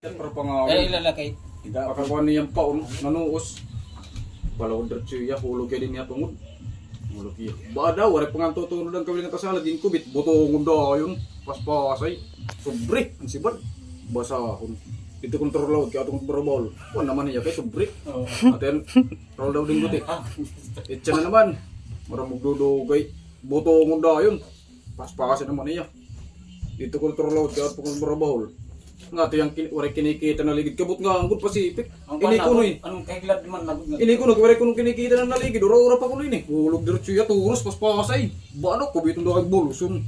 Pero pangawin. Eh, ilalakay. Pagkakuha niyang paon, nanuos. Balawad dretso iya, hulog kayo din niya tungod. Hulog iya. Ba daw, wala pang tutunod ang kawin ng kasala, din kubit, butong daw yun. Paspasay. Sobre, ang sibad. Basahon. Ito kontrolawad, kaya itong barabal. Kuha naman niya kay sobre. Aten, roll daw din guti. Itcha na naman. Maramog dudugay. Butong daw yun. Paspasay naman niya. Ito kontrolawad, kaya itong barabal. Nga ito yung waray kinikita na ligid. Kabut nga ang good Pacific. Ini ko no eh. Anong kahiglad man nagod nga. Ini ko no, waray ko nung kinikita na naligid. Ura-ura pa ko no eh. Hulog diretso ya, turos, paspasay. Ba ano, kubitong daw kay bulusun.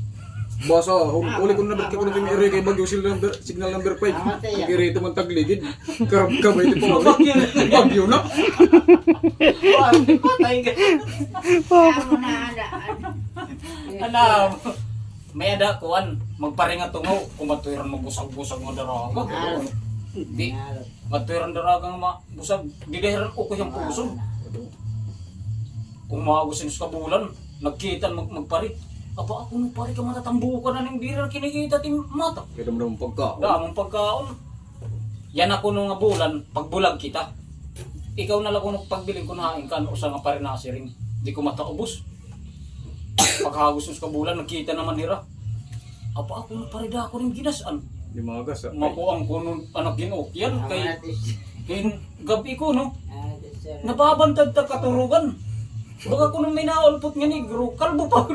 Basa, uli ko na ko nung ere kay Bagyo signal number 5. Kiri ito man tagligid. Karab-kabay ito po. Bagyo na. Patay ka. Alam. May ada kuan magparinga tungo kung matuiran magbusag-busag mo daraga. Di matuiran daraga nga busag dideheran ko yung puso. Kung maagusin sa kabulan, nagkita magpari. Apa ako nung pari ka matatambukan na ning dira kinikita tim mata. Kaya mo pagkaon. Damong pagkaon. Yan ako nung nga bulan pagbulag kita. Ikaw na lang kung pagbiling ko na hain kan usa nga pari na siring. Di ko mataubos. Paghagos sa kabulan, nakita naman nila. Apa ako nung parida ako rin ginasaan. Di magas. Makuang ko nung anak ginokyan. Kay gabi ko no. Nababantad ta katurugan. Baka ko nung may naulpot nga negro, kalbo pa ko.